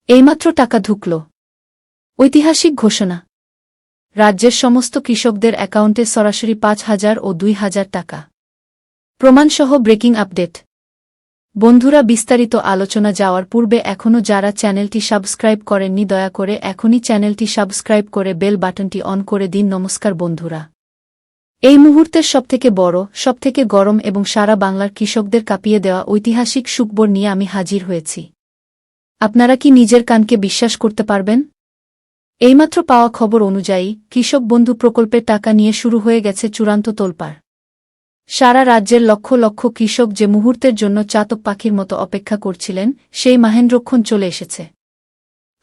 এইমাত্র টাকা ঢুকল। ঐতিহাসিক ঘোষণা। রাজ্যের সমস্ত কৃষকদের অ্যাকাউন্টে সরাসরি ৫,০০০ ও ২,০০০ টাকা। প্রমাণসহ ব্রেকিং আপডেট। বন্ধুরা, বিস্তারিত আলোচনা যাওয়ার পূর্বে এখনও যারা চ্যানেলটি সাবস্ক্রাইব করেননি দয়া করে এখনই চ্যানেলটি সাবস্ক্রাইব করে বেল বাটনটি অন করে দিন। নমস্কার বন্ধুরা, এই মুহূর্তের সবথেকে বড়, সবথেকে গরম এবং সারা বাংলার কৃষকদের কাঁপিয়ে দেওয়া ঐতিহাসিক সুখবর নিয়ে আমি হাজির হয়েছি। আপনারা কি নিজের কানকে বিশ্বাস করতে পারবেন? এইমাত্র পাওয়া খবর অনুযায়ী কৃষক বন্ধু প্রকল্পের টাকা নিয়ে শুরু হয়ে গেছে চূড়ান্ত তোলপাড়। সারা রাজ্যের লক্ষ লক্ষ কৃষক যে মুহূর্তের জন্য চাতক পাখির মতো অপেক্ষা করছিলেন, সেই মাহেন্দ্রক্ষণ চলে এসেছে।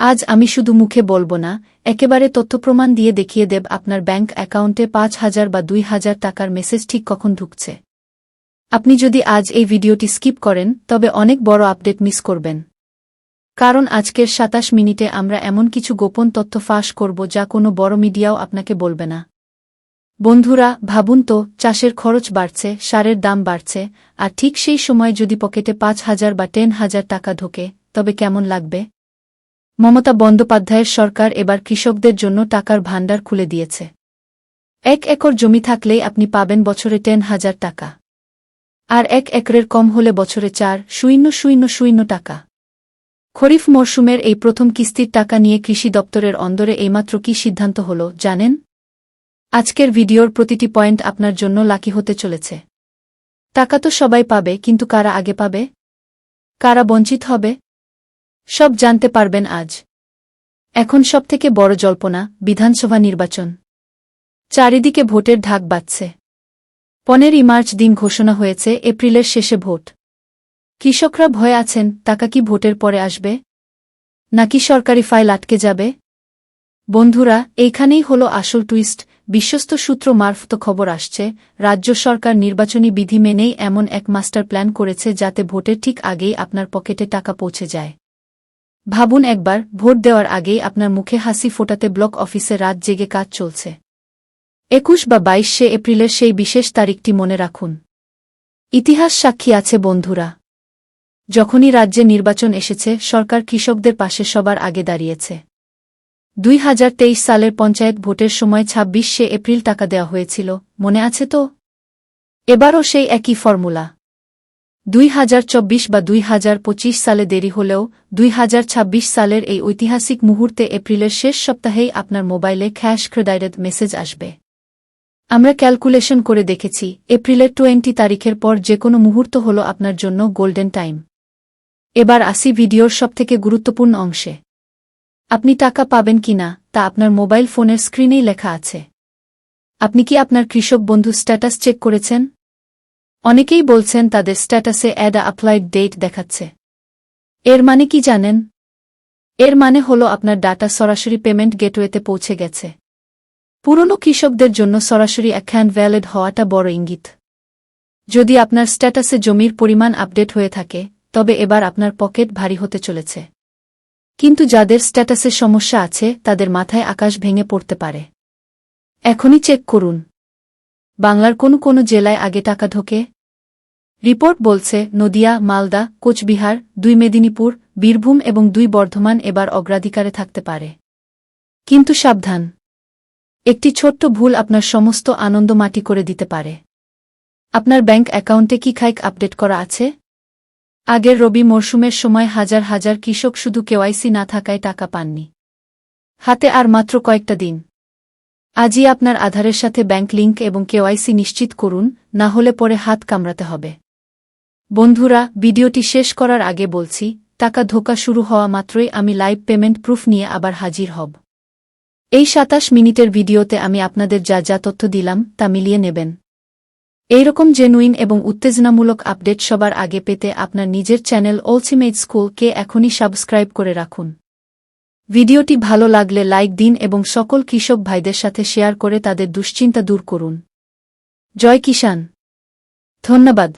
আজ আমি শুধু মুখে বলবো না, একেবারে তথ্যপ্রমাণ দিয়ে দেখিয়ে দেব আপনার ব্যাংক অ্যাকাউন্টে ৫,০০০ বা ২,০০০ টাকার মেসেজ ঠিক কখন ঢুকছে। আপনি যদি আজ এই ভিডিওটি স্কিপ করেন তবে অনেক বড় আপডেট মিস করবেন। কারণ আজকের ২৭ মিনিটে আমরা এমন কিছু গোপন তথ্য ফাঁস করব যা কোনো বড় মিডিয়াও আপনাকে বলবে না। বন্ধুরা, ভাবুন তো, চাষের খরচ বাড়ছে, সারের দাম বাড়ছে, আর ঠিক সেই সময় যদি পকেটে ৫,০০০ বা ১০,০০০ টাকা ঢোকে, তবে কেমন লাগবে? মমতা বন্দ্যোপাধ্যায়ের সরকার এবার কৃষকদের জন্য টাকার ভাণ্ডার খুলে দিয়েছে। ১ একর জমি থাকলেই আপনি পাবেন বছরে ১০,০০০ টাকা। আর ১ একরের কম হলে বছরে ৪,০০০ টাকা। খরিফ মরশুমের এই প্রথম কিস্তির টাকা নিয়ে কৃষি দপ্তরের অন্দরে এইমাত্র কী সিদ্ধান্ত হল জানেন? আজকের ভিডিওর প্রতিটি পয়েন্ট আপনার জন্য লাকি হতে চলেছে। টাকা তো সবাই পাবে, কিন্তু কারা আগে পাবে, কারা বঞ্চিত হবে, সব জানতে পারবেন আজ। এখন সবথেকে বড় জল্পনা বিধানসভা নির্বাচন। চারিদিকে ভোটের ঢাক বাজছে। ১৫ই মার্চ দিন ঘোষণা হয়েছে, এপ্রিলের শেষে ভোট। কৃষকরা ভয়ে আছেন, টাকা কি ভোটের পরে আসবে, নাকি সরকারি ফাইল আটকে যাবে? বন্ধুরা, এইখানেই হলো আসল টুইস্ট। বিশ্বস্ত সূত্র মারফত খবর আসছে, রাজ্য সরকার নির্বাচনী বিধি মেনেই এমন এক মাস্টার প্ল্যান করেছে যাতে ভোটের ঠিক আগেই আপনার পকেটে টাকা পৌঁছে যায়। ভাবুন একবার, ভোট দেওয়ার আগেই আপনার মুখে হাসি ফোটাতে ব্লক অফিসে রাত জেগে কাজ চলছে। ২১ বা ২২শে এপ্রিলের সেই বিশেষ তারিখটি মনে রাখুন। ইতিহাস সাক্ষী আছে বন্ধুরা। যখনই রাজ্যে নির্বাচন এসেছে, সরকার কৃষকদের পাশে সবার আগে দাঁড়িয়েছে। ২০২৩ সালের পঞ্চায়েত ভোটের সময় ২৬শে এপ্রিল টাকা দেওয়া হয়েছিল, মনে আছে তো? এবারও সেই একই ফর্মুলা। ২০২৪ বা ২০২৫ সালে দেরি হলেও ২০২৬ সালের এই ঐতিহাসিক মুহূর্তে এপ্রিলের শেষ সপ্তাহেই আপনার মোবাইলে ক্যাশ ক্রেডিট মেসেজ আসবে। আমরা ক্যালকুলেশন করে দেখেছি, এপ্রিলের ২০ তারিখের পর যে কোনো মুহূর্ত হল আপনার জন্য গোল্ডেন টাইম। এবার আসি ভিডিওর সবথেকে গুরুত্বপূর্ণ অংশে। আপনি টাকা পাবেন কিনা তা আপনার মোবাইল ফোনের স্ক্রিনেই লেখা আছে। আপনি কি আপনার কৃষক বন্ধু স্ট্যাটাস চেক করেছেন? অনেকেই বলছেন তাদের স্ট্যাটাসে অ্যাড অ্যাপ্লাইড ডেট দেখাচ্ছে। এর মানে কি জানেন? এর মানে হলো আপনার ডাটা সরাসরি পেমেন্ট গেটওয়েতে পৌঁছে গেছে। পুরনো কৃষকদের জন্য সরাসরি অ্যাকাউন্ট ভ্যালিড হওয়াটা বড় ইঙ্গিত। যদি আপনার স্ট্যাটাসে জমির পরিমাণ আপডেট হয়ে থাকে, তবে এবার আপনার পকেট ভারী হতে চলেছে। কিন্তু যাদের স্ট্যাটাসে সমস্যা আছে তাদের মাথায় আকাশ ভেঙে পড়তে পারে। এখনই চেক করুন, বাংলার কোন কোন জেলায় আগে টাকা ঢোকে। রিপোর্ট বলছে নদিয়া, মালদা, কোচবিহার, ২ মেদিনীপুর, বীরভূম এবং ২ বর্ধমান এবার অগ্রাধিকারে থাকতে পারে। কিন্তু সাবধান, একটি ছোট্ট ভুল আপনার সমস্ত আনন্দ মাটি করে দিতে পারে। আপনার ব্যাংক অ্যাকাউন্টে কি খাইক আপডেট করা আছে? আগের রবি মরশুমের সময় হাজার হাজার কৃষক শুধু কেওয়াইসি না থাকায় টাকা পাননি। হাতে আর মাত্র কয়েকটা দিন। আজই আপনার আধারের সাথে ব্যাংক লিংক এবং কেওয়াইসি নিশ্চিত করুন, না হলে পরে হাত কামড়াতে হবে। বন্ধুরা, ভিডিওটি শেষ করার আগে বলছি, টাকা ঢোকা শুরু হওয়া মাত্রই আমি লাইভ পেমেন্ট প্রুফ নিয়ে আবার হাজির হব। এই ২৭ মিনিটের ভিডিওতে আমি আপনাদের যা যা তথ্য দিলাম তা মিলিয়ে নেবেন। এইরকম জেনুইন এবং উত্তেজনামূলক আপডেট সবার আগে পেতে আপনার নিজের চ্যানেল আলটিমেট স্কুলকে এখনই সাবস্ক্রাইব করে রাখুন। ভিডিওটি ভালো লাগলে লাইক দিন এবং সকল কৃষক ভাইদের সাথে শেয়ার করে তাদের দুশ্চিন্তা দূর করুন। জয় কিষাণ। ধন্যবাদ।